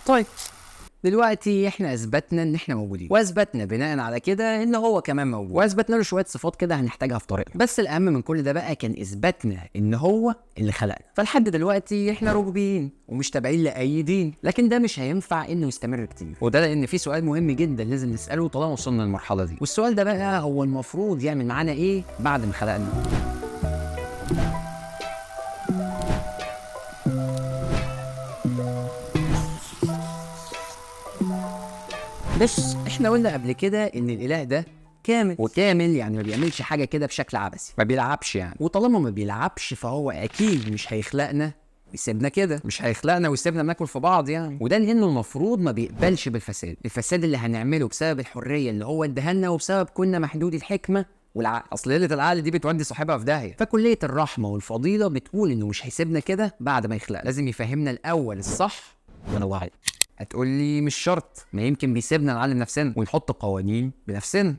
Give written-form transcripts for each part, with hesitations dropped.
طيب دلوقتي احنا اثبتنا ان احنا موجودين، واثبتنا بناء على كده ان هو كمان موجود، واثبتنا له شويه صفات كده هنحتاجها في طريقنا. بس الاهم من كل ده بقى كان اثباتنا ان هو اللي خلقنا. فلحد دلوقتي احنا ربوبيين ومش تابعين لاي دين، لكن ده مش هينفع انه يستمر كتير. وده لان في سؤال مهم جدا لازم نساله طالما وصلنا للمرحله دي، والسؤال ده بقى هو المفروض يعمل معانا ايه بعد ما خلقنا. بص، احنا قلنا قبل كده ان الاله ده كامل، وكامل يعني ما بيعملش حاجه كده بشكل عبثي، ما بيلعبش يعني. وطالما ما بيلعبش فهو اكيد مش هيخلقنا ويسيبنا كده، مش هيخلقنا ويسيبنا بناكل في بعض يعني. وده لانه المفروض ما بيقبلش بالفساد، الفساد اللي هنعمله بسبب الحريه اللي هو اداها لنا وبسبب كنا محدود الحكمه والعقل. اصل قله العقل دي بتودي صاحبها في داهيه. فكليه الرحمه والفضيله بتقول انه مش هيسيبنا كده بعد ما يخلقنا، لازم يفهمنا الاول الصح من الوعي. هتقول لي مش شرط، ما يمكن بيسيبنا نعلم نفسنا ونحط قوانين بنفسنا،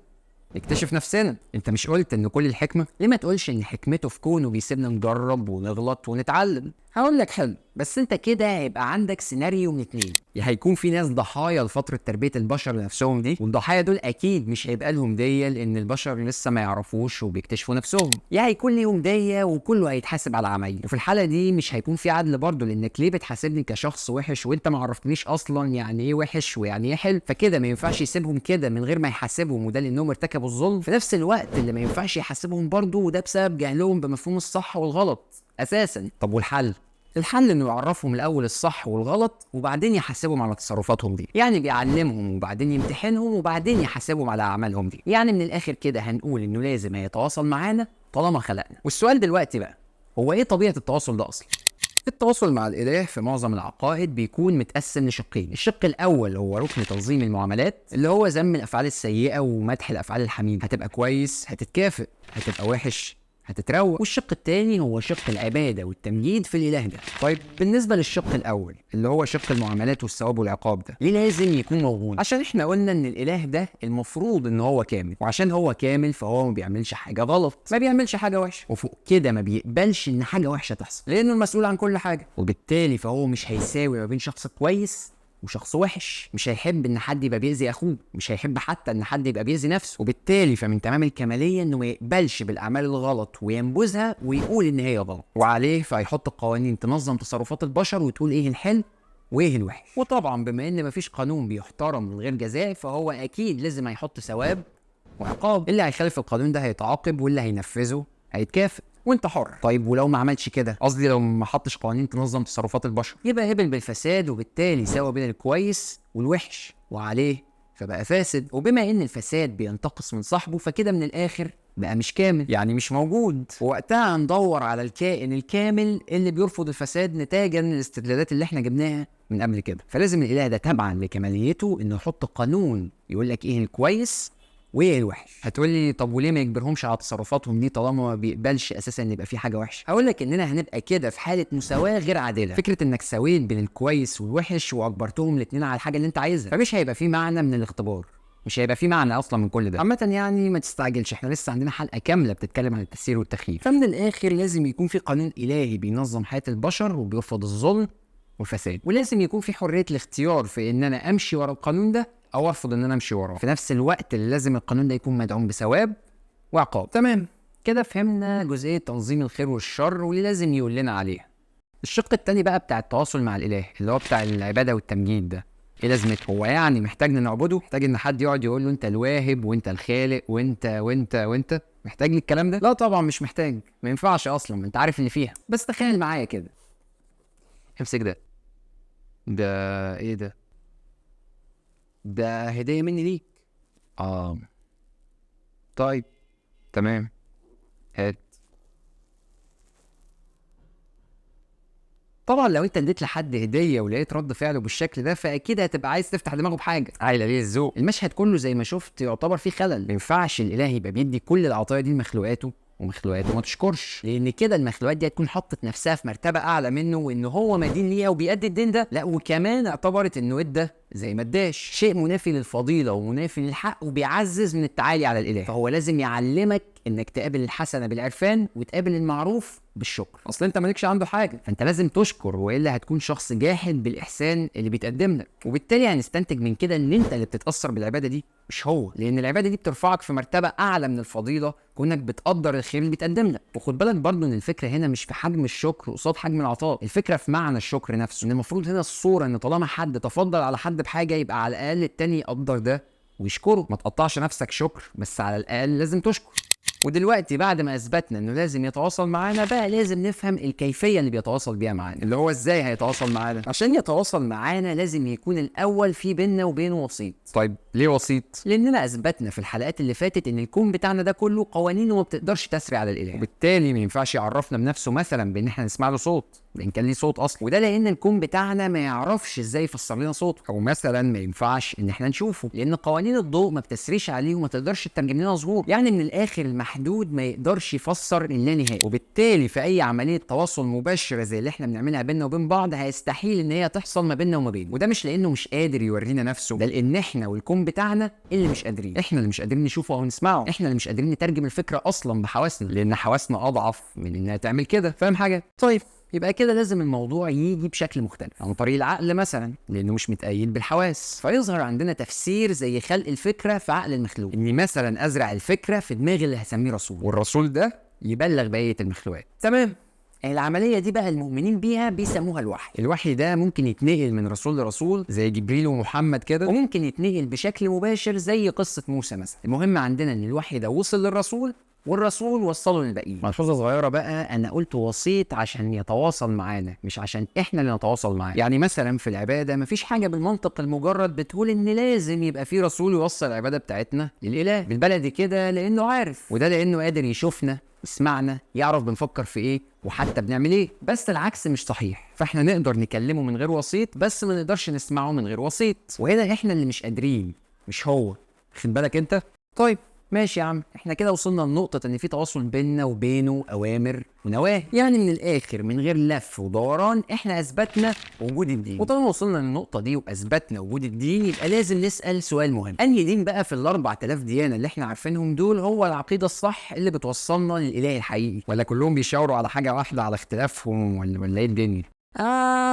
نكتشف نفسنا. انت مش قلت ان كل الحكمه؟ ليه ما تقولش ان حكمته في كونه بيسيبنا نجرب ونغلط ونتعلم؟ هقول لك حلو، بس انت كده هيبقى عندك سيناريو من اتنين: يا هيكون في ناس ضحايا لفتره تربيه البشر لنفسهم دي، والضحايا دول اكيد مش هيبقى لهم ديه لان البشر لسه ما يعرفوش وبيكتشفوا نفسهم، يا هيكون ليهم ديه وكله هيتحاسب على عمايله. وفي الحاله دي مش هيكون في عدل برضه، لانك ليه بتحاسبني كشخص وحش وانت ما عرفتنيش اصلا يعني ايه وحش ويعني ايه حلو؟ فكده ما ينفعش يسيبهم كده من غير ما يحاسبهم، وده لانهم ارتكبوا الظلم. في نفس الوقت اللي ما ينفعش يحاسبهم برضه، وده بسبب جهلهم بمفهوم الصح والغلط اساسا. طب والحل؟ الحل انه يعرفهم الاول الصح والغلط وبعدين يحاسبهم على تصرفاتهم دي. يعني بيعلمهم وبعدين يمتحنهم وبعدين يحاسبهم على اعمالهم دي. يعني من الاخر كده هنقول انه لازم يتواصل معانا طالما خلقنا. والسؤال دلوقتي بقى، هو ايه طبيعه التواصل ده اصلا؟ التواصل مع الاله في معظم العقائد بيكون متقسم لشقين. الشق الاول هو ركن تنظيم المعاملات، اللي هو ذم الافعال السيئه ومدح الافعال الحميده. هتبقى كويس هتتكافئ، هتبقى وحش هتتروق. والشق الثاني هو شق العباده والتمجيد في الاله ده. طيب بالنسبه للشق الاول اللي هو شق المعاملات والثواب والعقاب ده، ليه لازم يكون موجود؟ عشان احنا قلنا ان الاله ده المفروض ان هو كامل، وعشان هو كامل فهو ما بيعملش حاجه غلط، ما بيعملش حاجه وحشه، وفوق كده ما بيقبلش ان حاجه وحشه تحصل لانه المسؤول عن كل حاجه. وبالتالي فهو مش هيساوي ما بين شخص كويس وشخص وحش، مش هيحب ان حد يبقى بيأذي اخوه، مش هيحب حتى ان حد يبقى بيأذي نفسه. وبالتالي فمن تمام الكماليه انه ما يقبلش بالاعمال الغلط وينبذها ويقول ان هي غلط، وعليه فهيحط قوانين تنظم تصرفات البشر وتقول ايه الحلو وايه الوحش. وطبعا بما ان مفيش قانون بيحترم من غير جزاء، فهو اكيد لازم هيحط ثواب وعقاب. اللي هيخالف القانون ده هيتعاقب واللي هينفذه هيتكافئ، وانت حر. طيب ولو ما عملش كده، قصدي لو ما حطش قوانين تنظم تصرفات البشر، يبقى هبل بالفساد، وبالتالي ساوى بين الكويس والوحش، وعليه فبقى فاسد. وبما ان الفساد بينتقص من صاحبه، فكده من الاخر بقى مش كامل، يعني مش موجود. ووقتها هندور على الكائن الكامل اللي بيرفض الفساد نتاجا للاستدلالات اللي احنا جبناها من قبل كده. فلازم الاله ده تبعا لكماليته انه يحط قانون يقول لك ايه الكويس وايه الوحش. هتقول لي طب وليه ما يجبرهمش على تصرفاتهم دي طالما ما بيقبلش اساسا ان يبقى في حاجه وحشه؟ هقول لك اننا هنبقى كده في حاله مساواه غير عادله. فكره انك سويت بين الكويس والوحش واجبرتهم الاثنين على الحاجه اللي انت عايزها، فمش هيبقى في معنى من الاختبار، مش هيبقى في معنى اصلا من كل ده. عامه يعني ما تستعجلش، احنا لسه عندنا حلقه كامله بتتكلم عن التسيير والتخيير. فمن الاخر لازم يكون في قانون الهي بينظم حياه البشر وبيرفض الظلم والفساد، ولازم يكون في حريه الاختيار في ان انا امشي ورا القانون ده او ارفض ان انا امشي وراه. في نفس الوقت اللي لازم القانون ده يكون مدعوم بثواب وعقاب. تمام كده فهمنا جزئيه تنظيم الخير والشر واللي لازم يقول لنا عليها. الشق التاني بقى بتاع التواصل مع الاله اللي هو بتاع العباده والتمجيد ده، ايه لازمته؟ هو يعني محتاجنا نعبده؟ محتاج ان حد يقعد يقول له انت الواهب وانت الخالق وانت محتاج لي الكلام ده؟ لا طبعا مش محتاج، ما ينفعش اصلا، انت عارف اللي فيها. بس تخيل معايا كده، امسك ده ايه ده هديه مني ليك. طيب تمام، هات. طبعا لو انت اديت لحد هديه ولقيت رد فعله بالشكل ده، فاكيد هتبقى عايز تفتح دماغه بحاجه عايله ليه الذوق. المشهد كله زي ما شفت يعتبر فيه خلل. ما ينفعش الاله يبقى بيدي كل العطايا دي لمخلوقاته ومخلوقاته ما تشكرش، لان كده المخلوقات دي هتكون حطت نفسها في مرتبه اعلى منه، وان هو مدين ليها وبيأدي الدين ده. لا وكمان اعتبرت انه ادى زي ما اداش، شيء منافي للفضيله ومنافي للحق وبيعزز من التعالي على الاله. فهو لازم يعلمك انك تقابل الحسنه بالعرفان وتقابل المعروف بالشكر. اصل انت مالكش عنده حاجه، فانت لازم تشكر، والا هتكون شخص جاحد بالاحسان اللي بيتقدم لك. وبالتالي هنستنتج من كده ان انت اللي بتتاثر بالعباده دي مش هو، لان العباده دي بترفعك في مرتبه اعلى من الفضيله كونك بتقدر الخير اللي بيتقدم لك. وخد بالك برضه ان الفكره هنا مش في حجم الشكر قصاد حجم العطاء، الفكره في معنى الشكر نفسه. ان المفروض هنا الصوره ان طالما حد تفضل على حد بحاجه يبقى على الاقل التاني يقدر ده ويشكره. ما تقطعش نفسك شكر، بس على الاقل لازم تشكر. ودلوقتي بعد ما اثبتنا انه لازم يتواصل معانا، بقى لازم نفهم الكيفيه اللي بيتواصل بيها معانا، اللي هو ازاي هيتواصل معانا. عشان يتواصل معانا لازم يكون الاول في بيننا وبينه وسيط. طيب ليه وسيط؟ لاننا اثبتنا في الحلقات اللي فاتت ان الكون بتاعنا ده كله قوانينه ما بتقدرش تسري على الاله، وبالتالي ما ينفعش يعرفنا بنفسه مثلا بان احنا نسمع له صوت، لان كان ليه صوت اصلا. وده لان الكون بتاعنا ما يعرفش ازاي يفسر لنا صوته، او مثلا ما ينفعش ان احنا نشوفه، لان قوانين الضوء ما بتسريش عليه وما تقدرش تترجم لنا ظهور. يعني من الاخر المحدود ما يقدرش يفسر اللانهائي، وبالتالي في اي عمليه تواصل مباشره زي اللي احنا بنعملها بيننا وبين بعض هيستحيل ان هي تحصل ما بيننا وما بينه. وده مش لانه مش قادر يورينا نفسه، ده لان احنا والكون بتاعنا اللي مش قادرين. احنا اللي مش قادرين نشوفه او نسمعه، احنا اللي مش قادرين نترجم الفكره اصلا بحواسنا، لان حواسنا اضعف من انها تعمل كده. فاهم حاجه؟ طيب يبقى كده لازم الموضوع يجي بشكل مختلف عن طريق العقل مثلا، لانه مش متأيد بالحواس. فيظهر عندنا تفسير زي خلق الفكره في عقل المخلوق، اني مثلا ازرع الفكره في دماغ اللي هسميه رسول، والرسول ده يبلغ بقيه المخلوقات. تمام. العمليه دي بقى المؤمنين بيها بيسموها الوحي. الوحي ده ممكن يتنقل من رسول لرسول زي جبريل ومحمد كده، وممكن يتنقل بشكل مباشر زي قصه موسى مثلا. المهم عندنا ان الوحي ده وصل للرسول والرسول وصله للباقيين. ملحوظه صغيره بقى، انا قلت وسيط عشان يتواصل معانا مش عشان احنا اللي نتواصل معاه. يعني مثلا في العباده مفيش حاجه بالمنطق المجرد بتقول ان لازم يبقى في رسول يوصل العباده بتاعتنا للاله بالبلدي كده، لانه عارف، وده لانه قادر يشوفنا، يسمعنا، يعرف بنفكر في ايه وحتى بنعمل ايه. بس العكس مش صحيح، فاحنا نقدر نكلمه من غير وسيط بس ما نقدرش نسمعه من غير وسيط، وهنا احنا اللي مش قادرين مش هو. خد بالك انت. طيب ماشي يا عم، احنا كده وصلنا لنقطة ان في تواصل بيننا وبينه اوامر ونواهي. يعني من الاخر من غير لف ودوران احنا اثبتنا وجود الدين. وطالما وصلنا للنقطة دي واثبتنا وجود الدين، يبقى لازم نسأل سؤال مهم: انهي دين بقى في ال4000 ديانة اللي احنا عارفينهم دول هو العقيدة الصح اللي بتوصلنا للاله الحقيقي؟ ولا كلهم بيشاوروا على حاجة واحدة على اختلافهم، ولا ايه الدنيا؟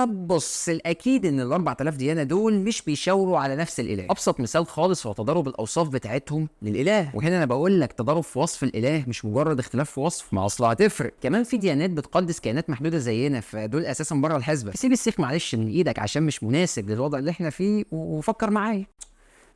بص، الأكيد إن ال4000 ديانة دول مش بيشاوروا على نفس الإله. أبسط مثال خالص هو تضارب الأوصاف بتاعتهم للإله. وهنا أنا بقول لك تضارب في وصف الإله مش مجرد اختلاف في وصف، ما أصلها هتفرق. كمان في ديانات بتقدس كائنات محدودة زينا، فدول أساسا بره الحسبة. سيب السيخ معلش من إيدك عشان مش مناسب للوضع اللي إحنا فيه، وفكر معايا.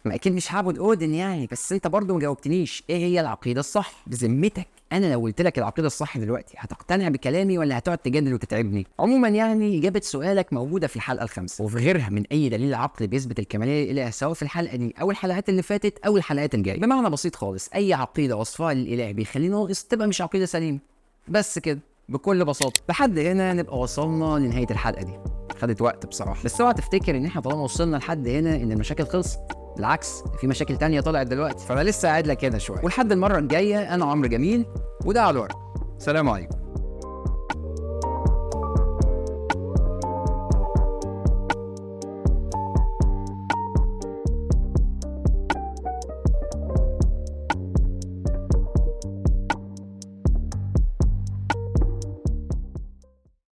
ما اكيد مش هعبد اودن يعني، بس انت برضو ما جاوبتنيش ايه هي العقيده الصح بذمتك. انا لو قلت لك العقيده الصح دلوقتي هتقتنع بكلامي ولا هتقعد تجادل وتتعبني؟ عموما يعني اجابه سؤالك موجوده في الحلقه الخامسه، وفي غيرها من اي دليل عقلي بيثبت الكماليه للاله، سواء في الحلقه دي او الحلقات اللي فاتت او الحلقات الجايه. بمعنى بسيط خالص، اي عقيده وصفها للاله بيخليه ناقص تبقى مش عقيده سليمه. بس كده بكل بساطه. لحد هنا نبقى وصلنا لنهايه الحلقه دي. خدت وقت بصراحه، بس اوعى تفتكر ان احنا طالما وصلنا لحد هنا ان المشاكل خلصت. بالعكس، في مشاكل تانية طلعت دلوقتي، فانا لسه قاعد لك كده شويه. ولحد المره الجايه، انا عمرو جميل، وده على الورق. سلام عليكم.